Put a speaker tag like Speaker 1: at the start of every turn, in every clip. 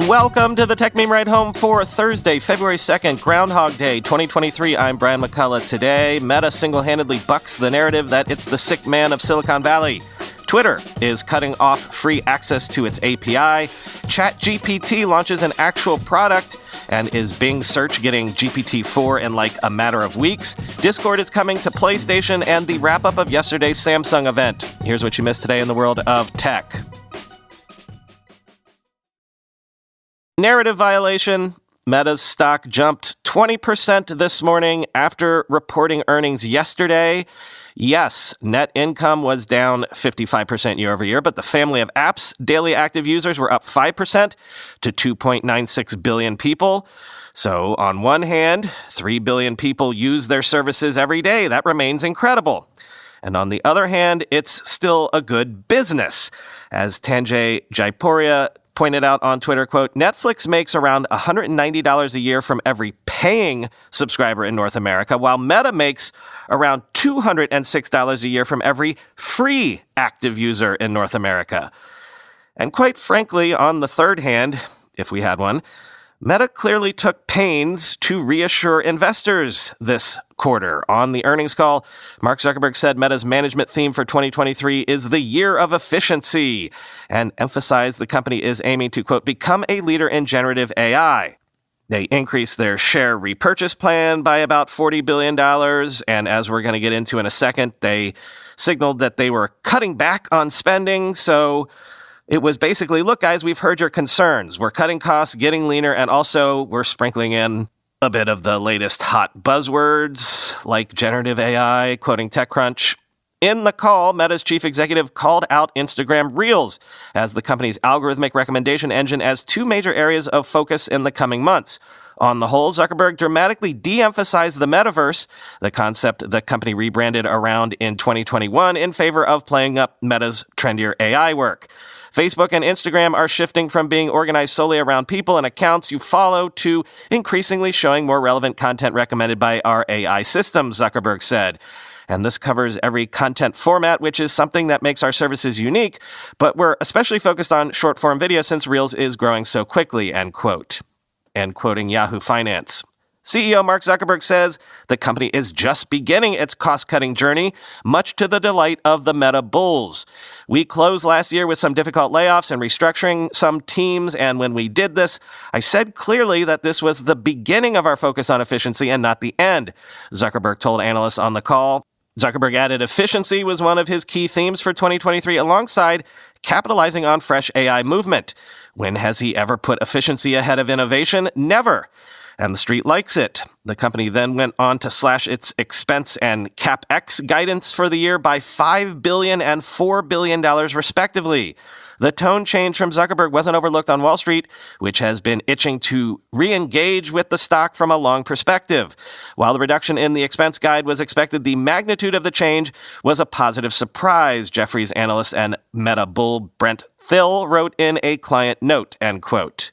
Speaker 1: Welcome to the Tech Meme Ride Home for Thursday, February 2nd, Groundhog Day, 2023. I'm Brian McCullough. Today, Meta single-handedly bucks the narrative that it's the sick man of Silicon Valley. Twitter is cutting off free access to its API. ChatGPT launches an actual product. And is Bing Search getting GPT-4 in like a matter of weeks? Discord is coming to PlayStation, and the wrap-up of yesterday's Samsung event. Here's what you missed today in the world of tech. Narrative violation. Meta's stock jumped 20% this morning after reporting earnings yesterday. Yes, net income was down 55% year over year, but the family of apps daily active users were up 5% to 2.96 billion people. So on one hand, 3 billion people use their services every day. That remains incredible. And on the other hand, it's still a good business. As Tanjay Jaipuria pointed out on Twitter, quote, Netflix makes around $190 a year from every paying subscriber in North America, while Meta makes around $206 a year from every free active user in North America. And quite frankly, on the third hand, if we had one, Meta clearly took pains to reassure investors this quarter. On the earnings call, Mark Zuckerberg said Meta's management theme for 2023 is the year of efficiency, and emphasized the company is aiming to, quote, become a leader in generative AI. They increased their share repurchase plan by about $40 billion, and as we're going to get into in a second, they signaled that they were cutting back on spending, so it was basically, look, guys, we've heard your concerns. We're cutting costs, getting leaner, and also we're sprinkling in a bit of the latest hot buzzwords like generative AI, quoting TechCrunch. In the call, Meta's chief executive called out Instagram Reels as the company's algorithmic recommendation engine as two major areas of focus in the coming months. On the whole, Zuckerberg dramatically de-emphasized the metaverse, the concept the company rebranded around in 2021 in favor of playing up Meta's trendier AI work. Facebook and Instagram are shifting from being organized solely around people and accounts you follow to increasingly showing more relevant content recommended by our AI systems, Zuckerberg said. And this covers every content format, which is something that makes our services unique, but we're especially focused on short-form video since Reels is growing so quickly, end quote. And quoting Yahoo Finance. CEO Mark Zuckerberg says the company is just beginning its cost-cutting journey, much to the delight of the Meta bulls. We closed last year with some difficult layoffs and restructuring some teams, and when we did this, I said clearly that this was the beginning of our focus on efficiency and not the end, Zuckerberg told analysts on the call. Zuckerberg added efficiency was one of his key themes for 2023 alongside capitalizing on fresh AI movement. When has he ever put efficiency ahead of innovation? Never. And the street likes it. The company then went on to slash its expense and CapEx guidance for the year by $5 billion and $4 billion, respectively. The tone change from Zuckerberg wasn't overlooked on Wall Street, which has been itching to re-engage with the stock from a long perspective. While the reduction in the expense guide was expected, the magnitude of the change was a positive surprise, Jefferies analyst and Meta bull Brent Thill wrote in a client note, end quote.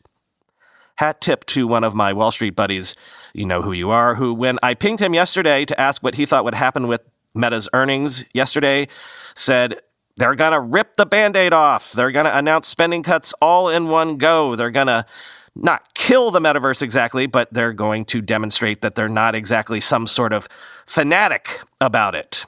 Speaker 1: Hat tip to one of my Wall Street buddies, you know who you are, who, when I pinged him yesterday to ask what he thought would happen with Meta's earnings yesterday, said they're going to rip the Band-Aid off. They're going to announce spending cuts all in one go. They're going to not kill the metaverse exactly, but they're going to demonstrate that they're not exactly some sort of fanatic about it.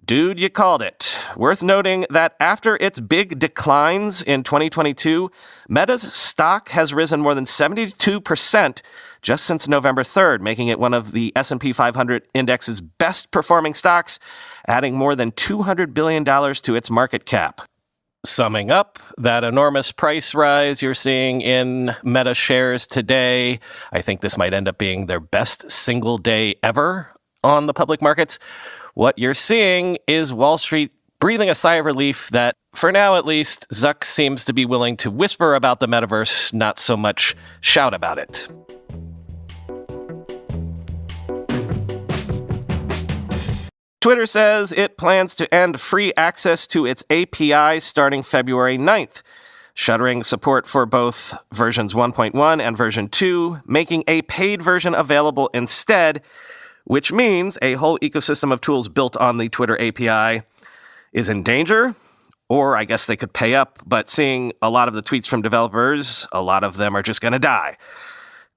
Speaker 1: Dude, you called it. Worth noting that after its big declines in 2022, Meta's stock has risen more than 72% just since November 3rd, making it one of the S&P 500 index's best-performing stocks, adding more than $200 billion to its market cap. Summing up that enormous price rise you're seeing in Meta shares today, I think this might end up being their best single day ever on the public markets. What you're seeing is Wall Street breathing a sigh of relief that, for now at least, Zuck seems to be willing to whisper about the metaverse, not so much shout about it. Twitter says it plans to end free access to its API starting February 9th, shuttering support for both versions 1.1 and version 2, making a paid version available instead, which means a whole ecosystem of tools built on the Twitter API is in danger, Or I guess they could pay up, but seeing a lot of the tweets from developers, a lot of them are just going to die.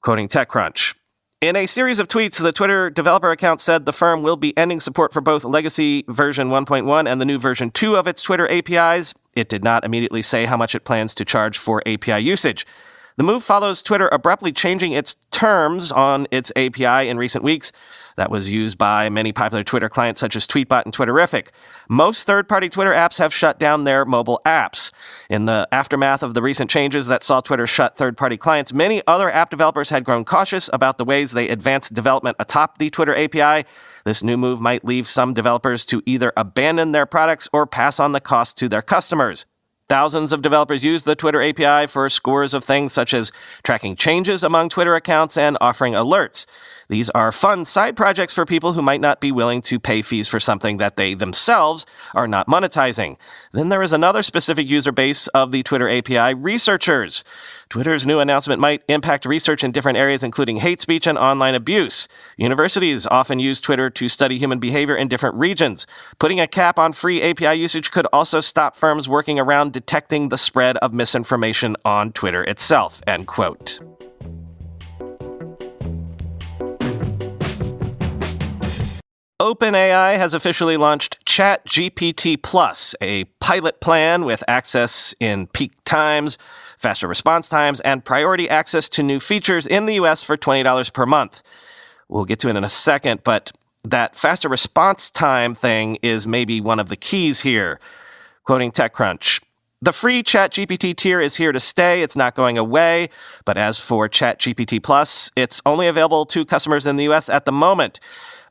Speaker 1: Quoting TechCrunch. In a series of tweets, the Twitter developer account said the firm will be ending support for both legacy version 1.1 and the new version 2 of its Twitter APIs. It did not immediately say how much it plans to charge for API usage. The move follows Twitter abruptly changing its terms on its API in recent weeks. That was used by many popular Twitter clients such as Tweetbot and Twitterrific. Most third-party Twitter apps have shut down their mobile apps. In the aftermath of the recent changes that saw Twitter shut third-party clients, many other app developers had grown cautious about the ways they advanced development atop the Twitter API. This new move might leave some developers to either abandon their products or pass on the cost to their customers. Thousands of developers use the Twitter API for scores of things such as tracking changes among Twitter accounts and offering alerts. These are fun side projects for people who might not be willing to pay fees for something that they themselves are not monetizing. Then there is another specific user base of the Twitter API, researchers. Twitter's new announcement might impact research in different areas, including hate speech and online abuse. Universities often use Twitter to study human behavior in different regions. Putting a cap on free API usage could also stop firms working around detecting the spread of misinformation on Twitter itself, end quote. OpenAI has officially launched ChatGPT Plus, a pilot plan with access in peak times, faster response times, and priority access to new features in the US for $20 per month. We'll get to it in a second, but that faster response time thing is maybe one of the keys here. Quoting TechCrunch, the free ChatGPT tier is here to stay. It's not going away. But as for ChatGPT Plus, it's only available to customers in the US at the moment.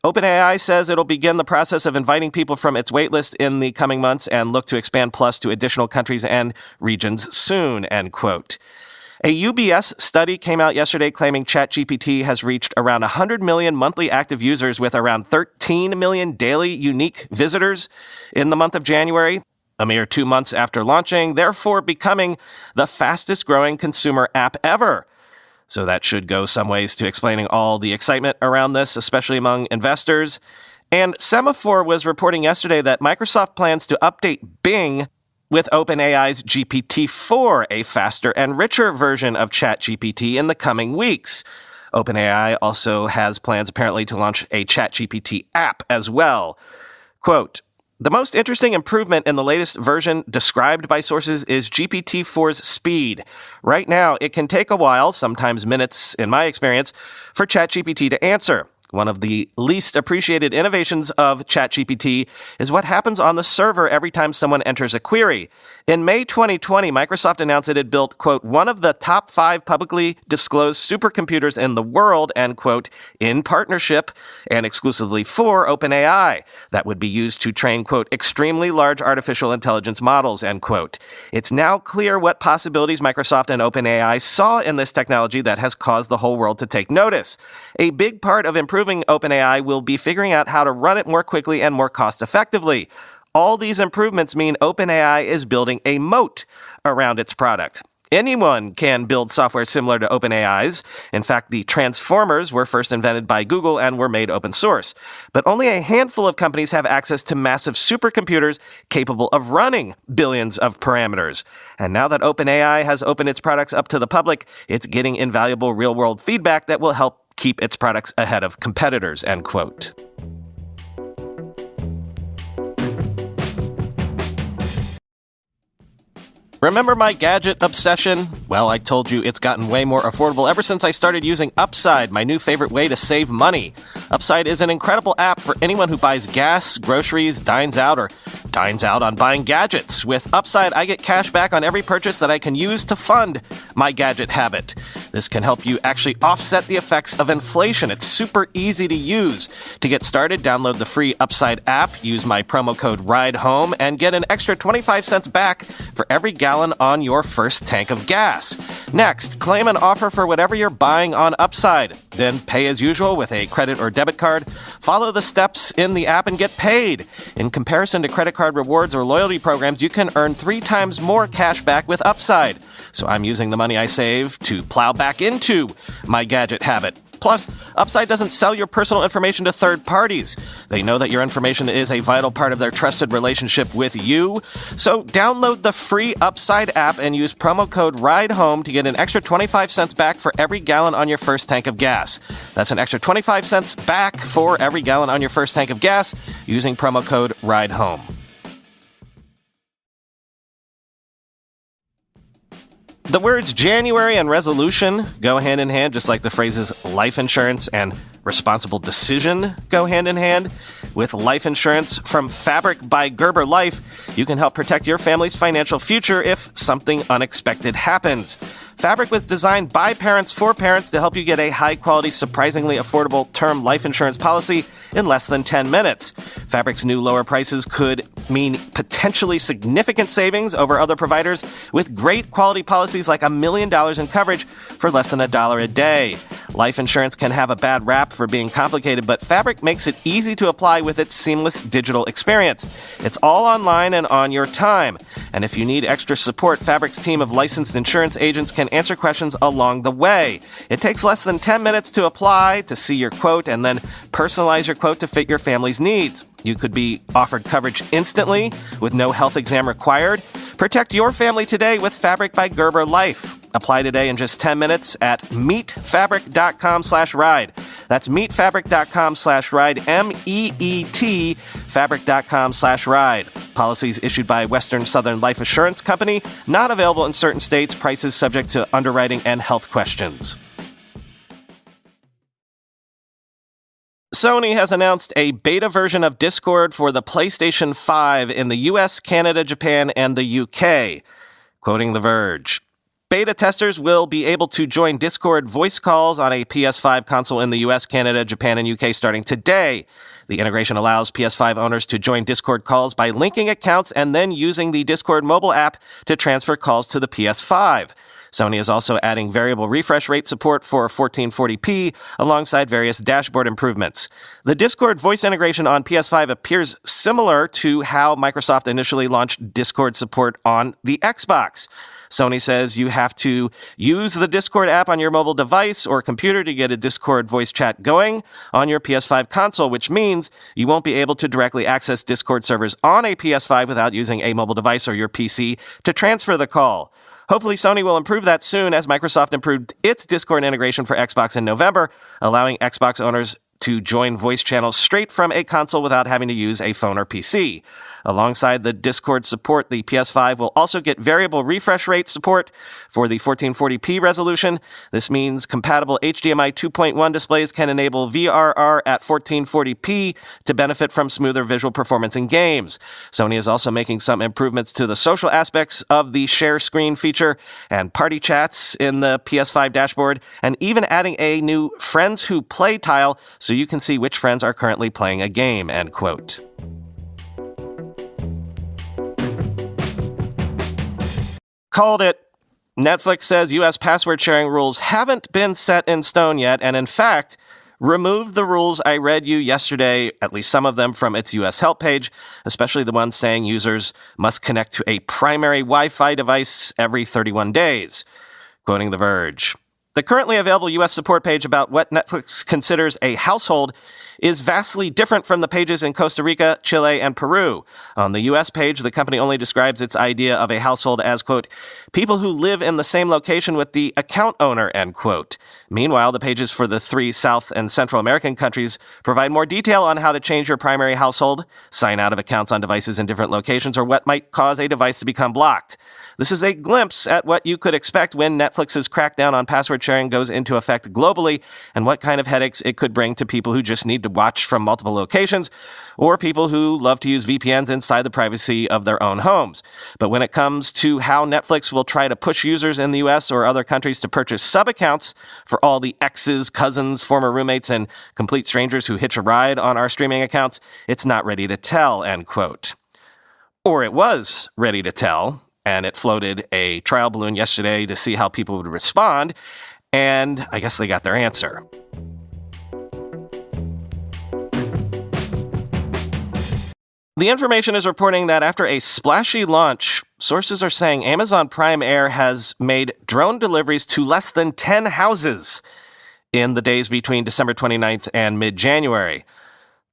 Speaker 1: OpenAI says it'll begin the process of inviting people from its waitlist in the coming months and look to expand Plus to additional countries and regions soon, end quote. A UBS study came out yesterday claiming ChatGPT has reached around 100 million monthly active users with around 13 million daily unique visitors in the month of January, a mere 2 months after launching, therefore becoming the fastest growing consumer app ever. So that should go some ways to explaining all the excitement around this, especially among investors. And Semaphore was reporting yesterday that Microsoft plans to update Bing with OpenAI's GPT-4, a faster and richer version of ChatGPT, in the coming weeks. OpenAI also has plans apparently to launch a ChatGPT app as well. Quote, the most interesting improvement in the latest version described by sources is GPT-4's speed. Right now, it can take a while, sometimes minutes in my experience, for ChatGPT to answer. One of the least appreciated innovations of ChatGPT is what happens on the server every time someone enters a query. In May 2020, Microsoft announced it had built, quote, one of the top 5 publicly disclosed supercomputers in the world, end quote, in partnership and exclusively for OpenAI that would be used to train, quote, extremely large artificial intelligence models, end quote. It's now clear what possibilities Microsoft and OpenAI saw in this technology that has caused the whole world to take notice. A big part of improving OpenAI will be figuring out how to run it more quickly and more cost effectively. All these improvements mean OpenAI is building a moat around its product. Anyone can build software similar to OpenAI's. In fact, the transformers were first invented by Google and were made open source. But only a handful of companies have access to massive supercomputers capable of running billions of parameters. And now that OpenAI has opened its products up to the public, it's getting invaluable real-world feedback that will help keep its products ahead of competitors, end quote. Remember my gadget obsession? Well, I told you it's gotten way more affordable ever since I started using Upside, my new favorite way to save money. Upside is an incredible app for anyone who buys gas, groceries, dines out, or dines out on buying gadgets. With Upside, I get cash back on every purchase that I can use to fund my gadget habit. This can help you actually offset the effects of inflation. It's super easy to use. To get started, download the free Upside app, use my promo code RIDEHOME, and get an extra 25 cents back for every gallon on your first tank of gas. Next, claim an offer for whatever you're buying on Upside. Then pay as usual with a credit or debit card. Follow the steps in the app and get paid. In comparison to credit card rewards or loyalty programs, you can earn 3 times more cash back with Upside. So I'm using the money I save to plow back into my gadget habit. Plus, Upside doesn't sell your personal information to third parties. They know that your information is a vital part of their trusted relationship with you. So download the free Upside app and use promo code RIDEHOME to get an extra 25 cents back for every gallon on your first tank of gas. That's an extra 25 cents back for every gallon on your first tank of gas using promo code RIDEHOME. The words January and resolution go hand in hand, just like the phrases life insurance and responsible decision go hand in hand. With life insurance from Fabric by Gerber Life, you can help protect your family's financial future if something unexpected happens. Fabric was designed by parents for parents to help you get a high-quality, surprisingly affordable term life insurance policy in less than 10 minutes. Fabric's new lower prices could mean potentially significant savings over other providers with great quality policies like $1 million in coverage for less than $1 a day. Life insurance can have a bad rap for being complicated, but Fabric makes it easy to apply with its seamless digital experience. It's all online and on your time. And if you need extra support, Fabric's team of licensed insurance agents can answer questions along the way. It takes less than 10 minutes to apply, to see your quote, and then personalize your quote to fit your family's needs. You could be offered coverage instantly with no health exam required. Protect your family today with Fabric by Gerber Life. Apply today in just 10 minutes at meetfabric.com/ride. That's meetfabric.com/ride, MEET, fabric.com/ride. Policies issued by Western Southern Life Assurance Company, not available in certain states, prices subject to underwriting and health questions. Sony has announced a beta version of Discord for the PlayStation 5 in the US, Canada, Japan, and the UK. Quoting The Verge, beta testers will be able to join Discord voice calls on a PS5 console in the US, Canada, Japan, and UK starting today. The integration allows PS5 owners to join Discord calls by linking accounts and then using the Discord mobile app to transfer calls to the PS5. Sony is also adding variable refresh rate support for 1440p alongside various dashboard improvements. The Discord voice integration on PS5 appears similar to how Microsoft initially launched Discord support on the Xbox. Sony says you have to use the Discord app on your mobile device or computer to get a Discord voice chat going on your PS5 console, which means you won't be able to directly access Discord servers on a PS5 without using a mobile device or your PC to transfer the call. Hopefully, Sony will improve that soon, as Microsoft improved its Discord integration for Xbox in November, allowing Xbox owners to join voice channels straight from a console without having to use a phone or PC. Alongside the Discord support, the PS5 will also get variable refresh rate support for the 1440p resolution. This means compatible HDMI 2.1 displays can enable VRR at 1440p to benefit from smoother visual performance in games. Sony is also making some improvements to the social aspects of the share screen feature and party chats in the PS5 dashboard, and even adding a new Friends Who Play tile so you can see which friends are currently playing a game, end quote. Called it. Netflix says U.S. password sharing rules haven't been set in stone yet, and in fact, removed the rules I read you yesterday, at least some of them, from its U.S. help page, especially the ones saying users must connect to a primary Wi-Fi device every 31 days. Quoting The Verge, the currently available U.S. support page about what Netflix considers a household is vastly different from the pages in Costa Rica, Chile, and Peru. On the U.S. page, the company only describes its idea of a household as, quote, people who live in the same location with the account owner, end quote. Meanwhile, the pages for the 3 South and Central American countries provide more detail on how to change your primary household, sign out of accounts on devices in different locations, or what might cause a device to become blocked. This is a glimpse at what you could expect when Netflix's crackdown on password sharing goes into effect globally, and what kind of headaches it could bring to people who just need to watch from multiple locations, or people who love to use VPNs inside the privacy of their own homes. But when it comes to how Netflix will try to push users in the US or other countries to purchase sub-accounts for all the exes, cousins, former roommates, and complete strangers who hitch a ride on our streaming accounts, it's not ready to tell, end quote. Or it was ready to tell, and it floated a trial balloon yesterday to see how people would respond, and I guess they got their answer. The information is reporting that after a splashy launch, sources are saying Amazon Prime Air has made drone deliveries to less than 10 houses. in the days between December 29th and mid-January.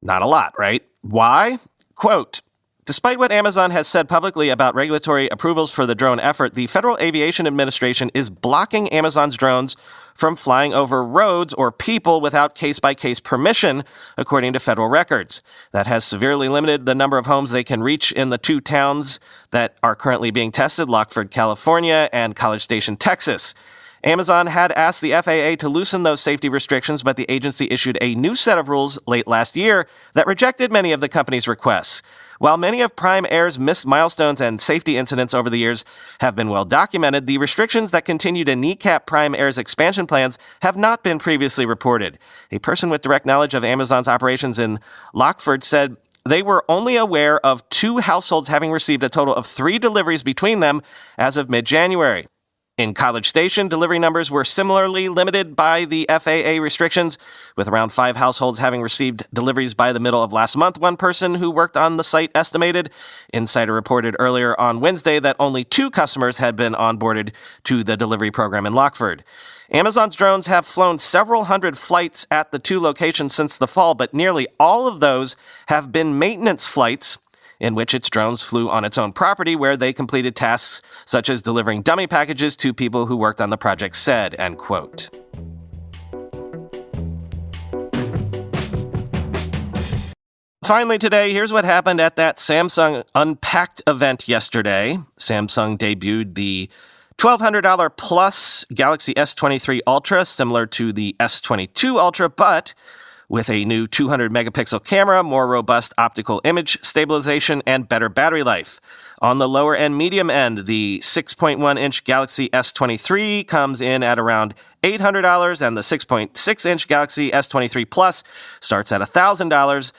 Speaker 1: Not a lot, right? Why? Quote, despite what Amazon has said publicly about regulatory approvals for the drone effort, the Federal Aviation Administration is blocking Amazon's drones from flying over roads or people without case-by-case permission, according to federal records. That has severely limited the number of homes they can reach in the two towns that are currently being tested, Lockford, California, and College Station, Texas. Amazon had asked the FAA to loosen those safety restrictions, but the agency issued a new set of rules late last year that rejected many of the company's requests. While many of Prime Air's missed milestones and safety incidents over the years have been well documented, the restrictions that continue to kneecap Prime Air's expansion plans have not been previously reported. A person with direct knowledge of Amazon's operations in Lockford said they were only aware of 2 households having received a total of 3 deliveries between them as of mid-January. In College Station, delivery numbers were similarly limited by the FAA restrictions, with around 5 households having received deliveries by the middle of last month. One person who worked on the site estimated. Insider reported earlier on Wednesday that only 2 customers had been onboarded to the delivery program in Lockford. Amazon's drones have flown several hundred flights at the 2 locations since the fall, but nearly all of those have been maintenance flights in which its drones flew on its own property where they completed tasks such as delivering dummy packages to people who worked on the project, said, end quote. Finally today, here's what happened at that Samsung Unpacked event yesterday. Samsung debuted the $1,200 plus Galaxy S23 Ultra, similar to the S22 Ultra, but with a new 200-megapixel camera, more robust optical image stabilization, and better battery life. On the lower and medium end, the 6.1-inch Galaxy S23 comes in at around $800, and the 6.6-inch Galaxy S23 Plus starts at $1,000,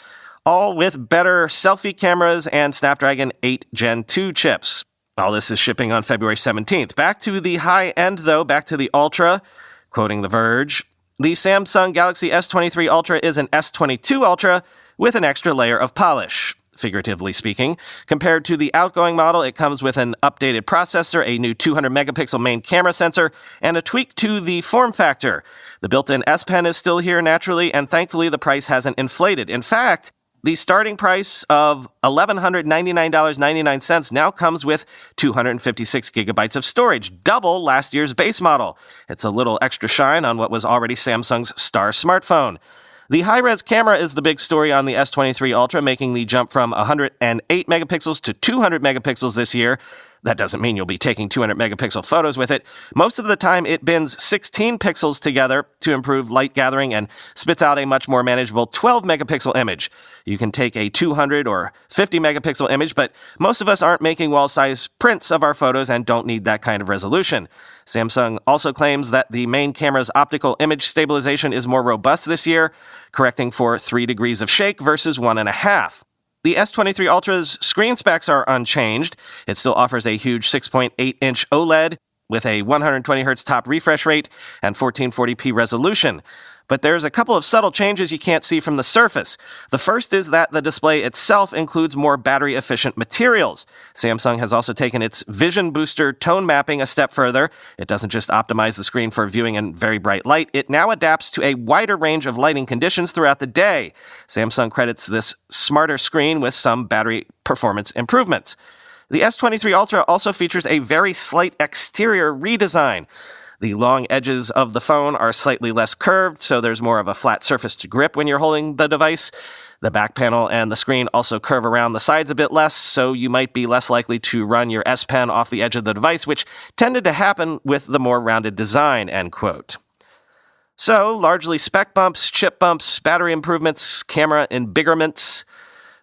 Speaker 1: all with better selfie cameras and Snapdragon 8 Gen 2 chips. All this is shipping on February 17th. Back to the high end, though, back to the Ultra. Quoting The Verge, the Samsung Galaxy S23 Ultra is an S22 Ultra with an extra layer of polish, figuratively speaking. Compared to the outgoing model, it comes with an updated processor, a new 200-megapixel main camera sensor, and a tweak to the form factor. The built-in S Pen is still here naturally, and thankfully the price hasn't inflated. In fact, the starting price of $1,199.99 now comes with 256 gigabytes of storage, double last year's base model. It's a little extra shine on what was already Samsung's star smartphone. The high-res camera is the big story on the S23 Ultra, making the jump from 108 megapixels to 200 megapixels this year. That doesn't mean you'll be taking 200-megapixel photos with it. Most of the time, it bins 16 pixels together to improve light gathering and spits out a much more manageable 12-megapixel image. You can take a 200 or 50-megapixel image, but most of us aren't making wall-size prints of our photos and don't need that kind of resolution. Samsung also claims that the main camera's optical image stabilization is more robust this year, correcting for 3 degrees of shake versus 1.5. The S23 Ultra's screen specs are unchanged. It still offers a huge 6.8-inch OLED with a 120Hz top refresh rate and 1440p resolution. But there's a couple of subtle changes you can't see from the surface. The first is that the display itself includes more battery-efficient materials. Samsung has also taken its Vision Booster tone mapping a step further. It doesn't just optimize the screen for viewing in very bright light. It now adapts to a wider range of lighting conditions throughout the day. Samsung credits this smarter screen with some battery performance improvements. The S23 Ultra also features a very slight exterior redesign. The long edges of the phone are slightly less curved, so there's more of a flat surface to grip when you're holding the device. The back panel and the screen also curve around the sides a bit less, so you might be less likely to run your S Pen off the edge of the device, which tended to happen with the more rounded design, end quote. So, largely spec bumps, chip bumps, battery improvements, camera embiggerments,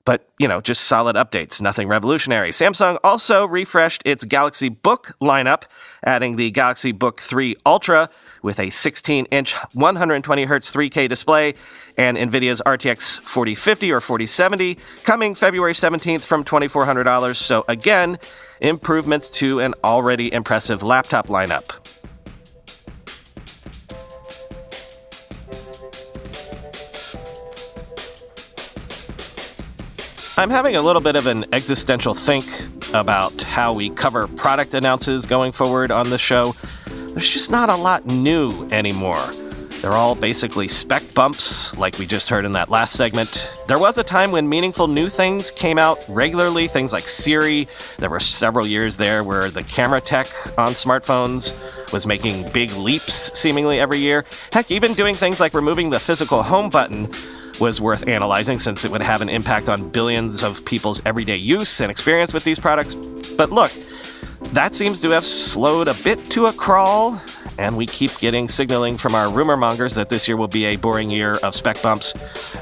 Speaker 1: but, just solid updates, nothing revolutionary. Samsung also refreshed its Galaxy Book lineup, adding the Galaxy Book 3 Ultra with a 16-inch 120Hz 3K display and NVIDIA's RTX 4050 or 4070 coming February 17th from $2,400. So again, improvements to an already impressive laptop lineup. I'm having a little bit of an existential think about how we cover product announces going forward on the show. There's just not a lot new anymore. They're all basically spec bumps, like we just heard in that last segment. There was a time when meaningful new things came out regularly, things like Siri. There were several years there where the camera tech on smartphones was making big leaps seemingly every year. Heck, even doing things like removing the physical home button was worth analyzing, since it would have an impact on billions of people's everyday use and experience with these products. But look, that seems to have slowed a bit to a crawl, and we keep getting signaling from our rumor mongers that this year will be a boring year of spec bumps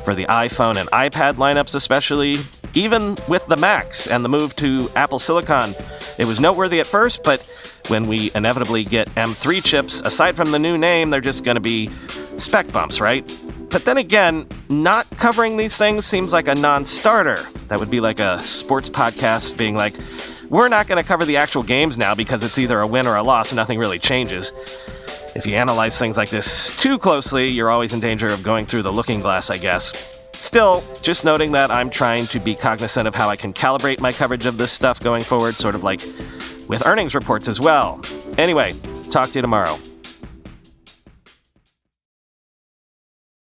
Speaker 1: for the iPhone and iPad lineups especially. Even with the Macs and the move to Apple Silicon, it was noteworthy at first, but when we inevitably get M3 chips, aside from the new name, they're just going to be spec bumps, right? But then again, not covering these things seems like a non-starter. That would be like a sports podcast being like, we're not going to cover the actual games now because it's either a win or a loss and nothing really changes. If you analyze things like this too closely, you're always in danger of going through the looking glass, I guess. Still, just noting that I'm trying to be cognizant of how I can calibrate my coverage of this stuff going forward, sort of like with earnings reports as well. Anyway, talk to you tomorrow.